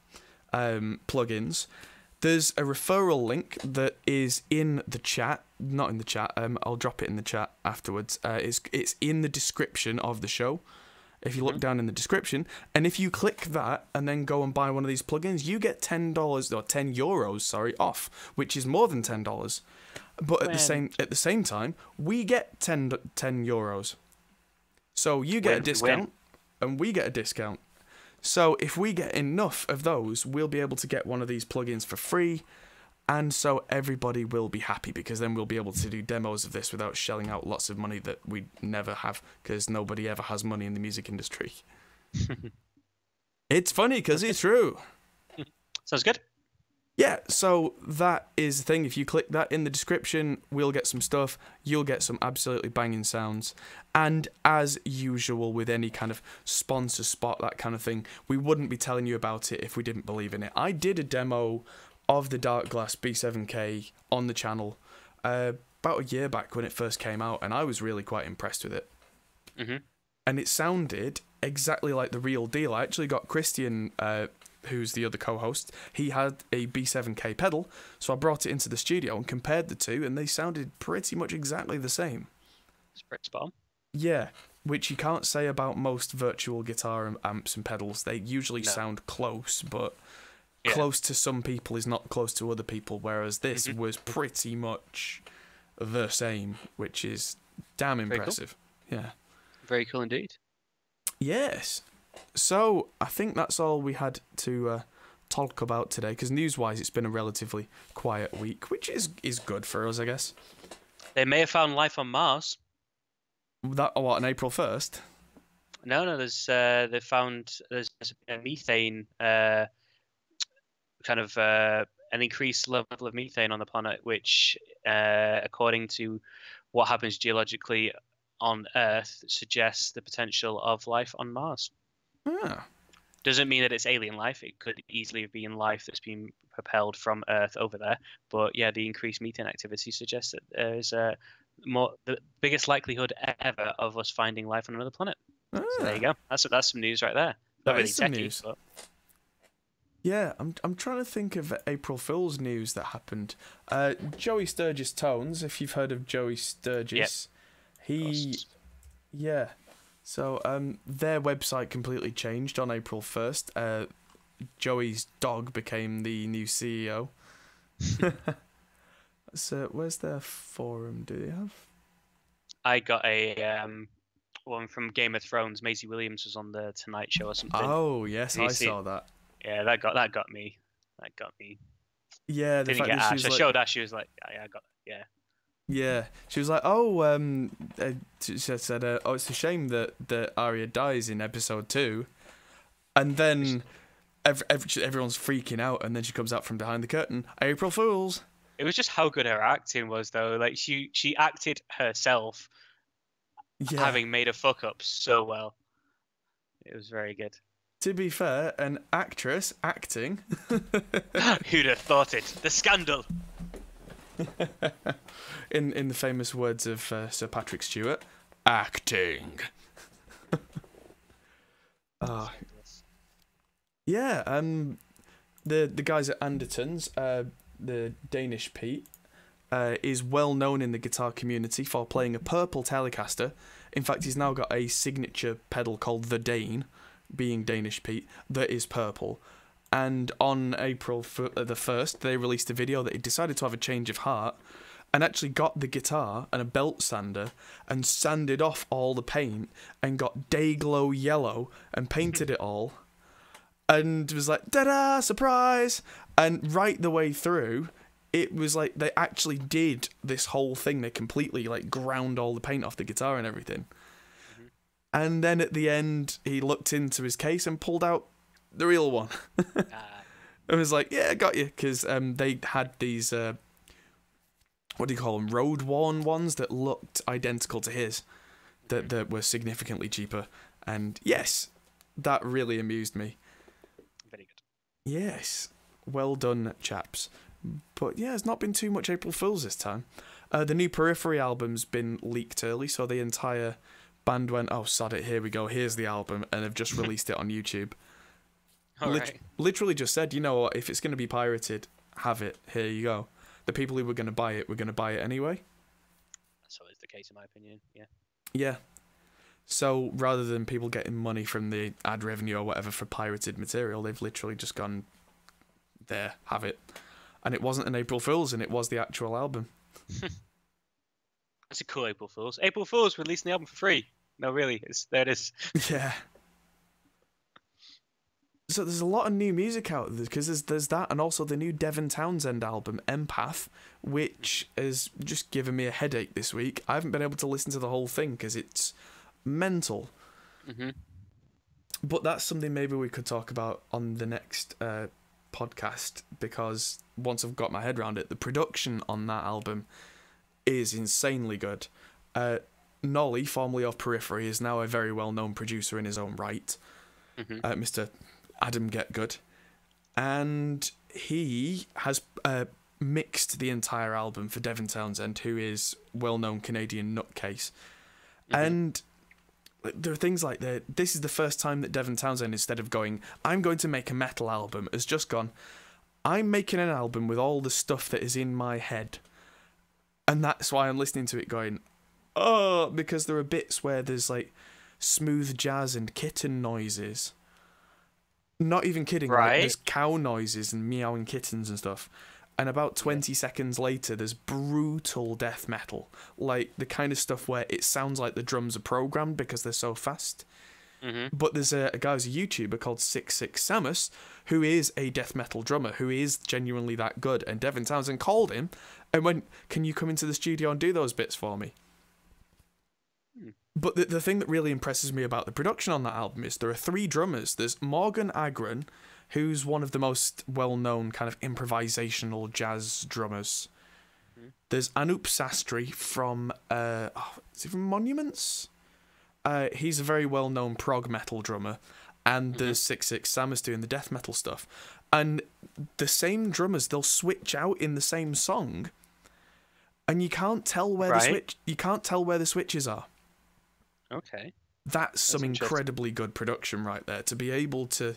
plugins, there's a referral link that is in the chat. Not in the chat, I'll drop it in the chat afterwards. It's in the description of the show. If you look down in the description, and if you click that and then go and buy one of these plugins, you get $10 or €10, off, which is more than $10. But at the same time, we get 10 euros. So you get a discount, and we get a discount. So if we get enough of those, we'll be able to get one of these plugins for free, and so everybody will be happy, because then we'll be able to do demos of this without shelling out lots of money that we never have, because nobody ever has money in the music industry. It's funny because it's true. Sounds good. Yeah, so that is the thing. If you click that in the description, we'll get some stuff. You'll get some absolutely banging sounds. And as usual with any kind of sponsor spot, that kind of thing, we wouldn't be telling you about it if we didn't believe in it. I did a demo of the Dark Glass B7K on the channel about a year back when it first came out, and I was really quite impressed with it. And it sounded exactly like the real deal. I actually got Christian... who's the other co-host, he had a B7K pedal, so I brought it into the studio and compared the two, and they sounded pretty much exactly the same. It's pretty spot on. Yeah, which you can't say about most virtual guitar amps and pedals. They usually sound close, but close to some people is not close to other people, whereas this was pretty much the same, which is damn impressive. Cool. Yeah. Very cool indeed. Yes. So, I think that's all we had to talk about today, because news-wise it's been a relatively quiet week, which is good for us, I guess. They may have found life on Mars. That, what, on April 1st? No. They found there's a methane kind of an increased level of methane on the planet, which, according to what happens geologically on Earth, suggests the potential of life on Mars. Ah. Doesn't mean that it's alien life. It could easily be in life that's been propelled from Earth over there. But yeah, the increased methane activity suggests that there's the biggest likelihood ever of us finding life on another planet. So there you go. That's some news right there. Not That really is some techie, news. but Yeah, I'm trying to think of April Fool's news that happened. Joey Sturgis Tones, if you've heard of Joey Sturgis, yeah. So their website completely changed on April 1st. Joey's dog became the new CEO. So where's their forum? Do they have? I got a one from Game of Thrones. Maisie Williams was on the Tonight Show or something. Oh yes, I saw that. Yeah, that got me. That got me. Yeah, the Didn't fact get that Ash. I showed Ash. She was like, yeah, I got it. Yeah. Yeah, she was like, "Oh, she said, oh, it's a shame that Arya dies in episode 2," and then everyone's freaking out, and then she comes out from behind the curtain. April Fools. It was just how good her acting was, though. Like she acted herself, having made a fuck up so well. It was very good. To be fair, an actress acting. Who'd have thought it? The scandal. In the famous words of Sir Patrick Stewart, acting. Yeah, the guys at Andertons, the Danish Pete, is well known in the guitar community for playing a purple Telecaster. In fact, he's now got a signature pedal called the Dane, being Danish Pete, that is purple. And on April the 1st, they released a video that he decided to have a change of heart and actually got the guitar and a belt sander and sanded off all the paint and got day-glow yellow and painted it all. And was like, ta-da, surprise! And right the way through, it was like they actually did this whole thing. They completely like ground all the paint off the guitar and everything. Mm-hmm. And then at the end, he looked into his case and pulled out the real one. It was like, yeah, I got you, because they had these, what do you call them, road-worn ones that looked identical to his, that were significantly cheaper. And yes, that really amused me. Very good. Yes, well done, chaps. But yeah, it's not been too much April Fools this time. The new Periphery album's been leaked early, so the entire band went, oh, sod it, here we go, here's the album, and have just released it on YouTube. Literally just said, you know what, if it's going to be pirated, have it, here you go. The people who were going to buy it were going to buy it anyway. That's always the case in my opinion, yeah. Yeah. So rather than people getting money from the ad revenue or whatever for pirated material, they've literally just gone, there, have it. And it wasn't an April Fool's, and it was the actual album. That's a cool April Fool's. April Fool's releasing the album for free. No, really, there it is. Yeah. So there's a lot of new music out there, because there's that, and also the new Devin Townsend album, Empath, which has just given me a headache this week. I haven't been able to listen to the whole thing because it's mental. Mm-hmm. But that's something maybe we could talk about on the next podcast, because once I've got my head around it, the production on that album is insanely good. Nolly, formerly of Periphery, is now a very well-known producer in his own right. Mm-hmm. Mr. Adam Getgood, and he has mixed the entire album for Devin Townsend, who is well-known Canadian nutcase. Mm-hmm. And there are things like that. This is the first time that Devin Townsend, instead of going, I'm going to make a metal album, has just gone, I'm making an album with all the stuff that is in my head. And that's why I'm listening to it going, oh, because there are bits where there's like smooth jazz and kitten noises. Not even kidding, right? Like, there's cow noises and meowing kittens and stuff. And about 20 seconds later, there's brutal death metal. Like, the kind of stuff where it sounds like the drums are programmed because they're so fast. Mm-hmm. But there's a guy who's a YouTuber called 66 Samus, who is a death metal drummer, who is genuinely that good. And Devin Townsend called him and went, can you come into the studio and do those bits for me? But the thing that really impresses me about the production on that album is there are 3 drummers. There's Morgan Agron, who's one of the most well-known kind of improvisational jazz drummers. There's Anup Sastry from is he from Monuments? He's a very well-known prog metal drummer, and there's 66 Sam is doing the death metal stuff. And the same drummers, they'll switch out in the same song, and you can't tell where the switches are. Okay. That's some incredibly good production right there, to be able to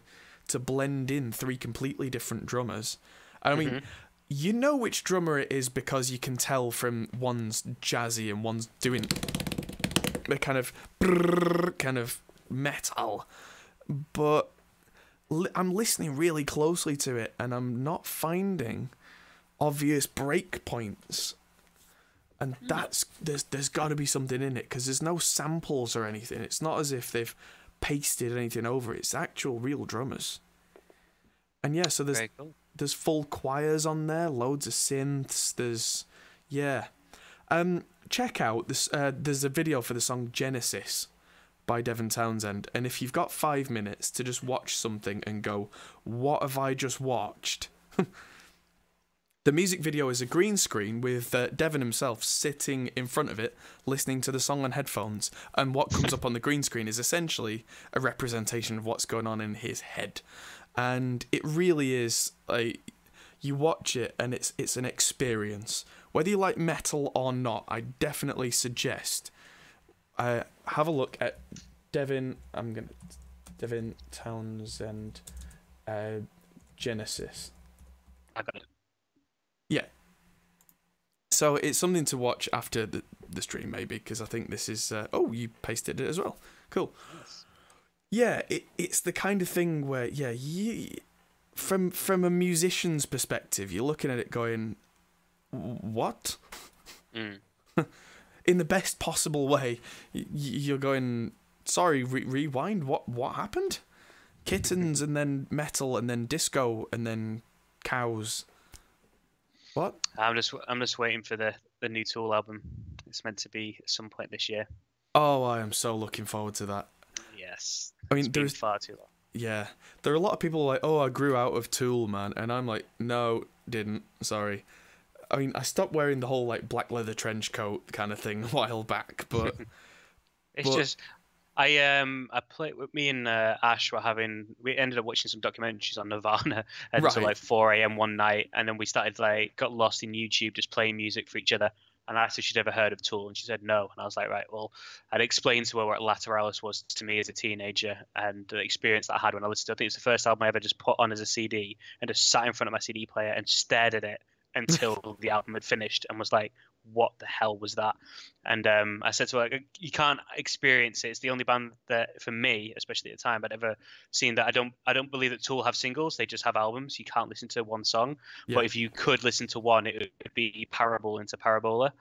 blend in 3 completely different drummers. I mean, you know which drummer it is because you can tell from one's jazzy and one's doing the kind of metal. But I'm listening really closely to it, and I'm not finding obvious break points. And there's got to be something in it, because there's no samples or anything. It's not as if they've pasted anything over it. It's actual real drummers. And yeah, so there's full choirs on there, loads of synths. Check out this. There's a video for the song Genesis by Devin Townsend, and if you've got 5 minutes to just watch something and go, what have I just watched? The music video is a green screen with Devin himself sitting in front of it, listening to the song on headphones, and what comes up on the green screen is essentially a representation of what's going on in his head. And it really is, like, you watch it and it's an experience. Whether you like metal or not, I definitely suggest have a look at Devin Townsend Genesis. I got it. Yeah. So it's something to watch after the stream, maybe, because I think this is... you pasted it as well. Cool. Yes. Yeah, it's the kind of thing where, from a musician's perspective, you're looking at it going, what? In the best possible way. You're going, sorry, rewind, what happened? Kittens, and then metal, and then disco, and then cows. What? I'm just waiting for the new Tool album. It's meant to be at some point this year. Oh, I am so looking forward to that. Yes. I mean, it's been far too long. Yeah. There are a lot of people like, oh, I grew out of Tool, man. And I'm like, no, didn't. Sorry. I mean, I stopped wearing the whole like black leather trench coat kind of thing a while back, but... just... I played with me and Ash we ended up watching some documentaries on Nirvana until like 4 a.m. one night, and then we started got lost in YouTube just playing music for each other. And I asked if she'd ever heard of Tool, and she said no. And I was like, right, well, I'd explained to her what Lateralis was to me as a teenager, and the experience that I had when I listened to it. I think it's the first album I ever just put on as a CD and just sat in front of my CD player and stared at it until the album had finished, and was like, what the hell was that? And I said to her, you can't experience it. It's the only band that, for me, especially at the time, I'd ever seen that. I don't believe that Tool have singles. They just have albums. You can't listen to one song. Yeah. But if you could listen to one, it would be Parable into Parabola.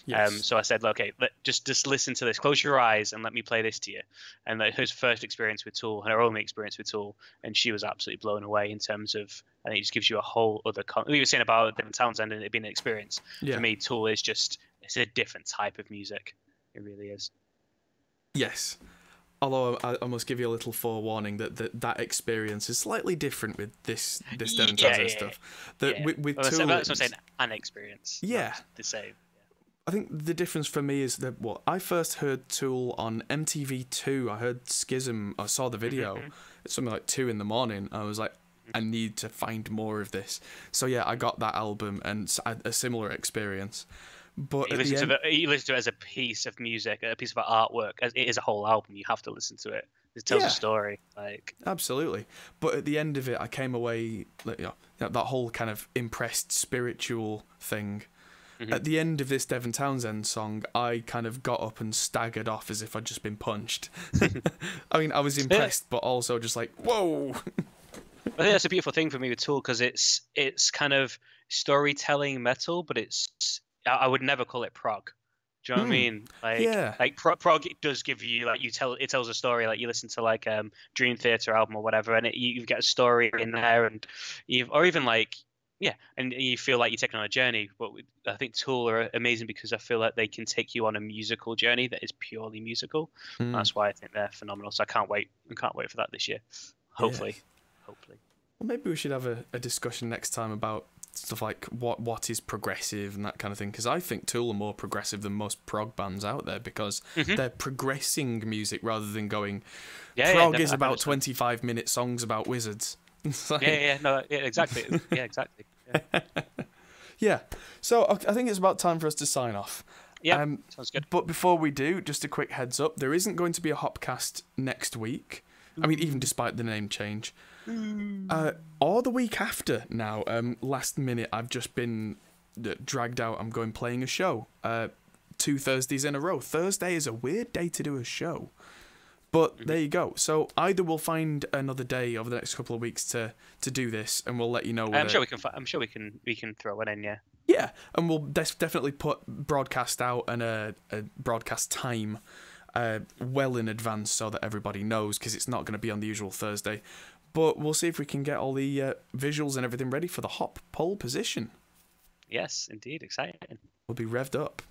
Yes. So I said, okay, just listen to this. Close your eyes and let me play this to you. And her first experience with Tool, and her only experience with Tool, and she was absolutely blown away in terms of, I think it just gives you a whole other... We were saying about Devin Townsend and it being an experience. Yeah. For me, Tool is just... It's a different type of music. It really is. Yes. Although I must give you a little forewarning that experience is slightly different with this Devin Townsend stuff. With Tool, that's what I'm saying, an experience. Yeah. The same. Yeah. I think the difference for me is that I first heard Tool on MTV2. I heard Schism. I saw the video. It's something like 2 a.m. I was like, I need to find more of this. So yeah, I got that album and a similar experience. But you listen to it as a piece of music, a piece of artwork. As it is a whole album. You have to listen to it. It tells a story. Absolutely. But at the end of it, I came away, that whole kind of impressed spiritual thing. Mm-hmm. At the end of this Devin Townsend song, I kind of got up and staggered off as if I'd just been punched. I mean, I was impressed, but also just like, whoa. I think that's a beautiful thing for me with Tool, because it's kind of storytelling metal, but I would never call it prog. Do you know what I mean? Like prog, it does give you it tells a story. Like you listen to Dream Theater album or whatever, and you get a story in there, and or even like Yeah, and you feel like you're taking on a journey. But I think Tool are amazing because I feel like they can take you on a musical journey that is purely musical. That's why I think they're phenomenal. So I can't wait. I can't wait for that this year. Hopefully, Yes. hopefully. Well, maybe we should have a discussion next time about stuff like what is progressive and that kind of thing, because I think Tool are more progressive than most prog bands out there because they're progressing music rather than going prog is about 25-minute songs about wizards. Like, exactly. Yeah, exactly. Yeah. Yeah, so I think it's about time for us to sign off. Yeah, sounds good. But before we do, just a quick heads up, there isn't going to be a Hopcast next week. I mean, even despite the name change. Or the week after now. Last minute, I've just been dragged out. I'm going playing a show 2 Thursdays in a row. Thursday is a weird day to do a show. But there you go. So either we'll find another day over the next couple of weeks to do this, and we'll let you know. I'm sure we can. I'm sure we can throw one in. Yeah. Yeah, and we'll definitely put broadcast out and a broadcast time well in advance so that everybody knows, because it's not going to be on the usual Thursday. But we'll see if we can get all the visuals and everything ready for the hop pole position. Yes, indeed, exciting. We'll be revved up.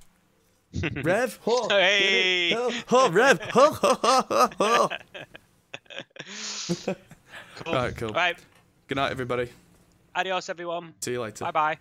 Rev, ho, hey, ho, Rev, ho, ho, ho, ho. Cool. All right, cool. All right. Good night, everybody. Adios, everyone. See you later. Bye bye.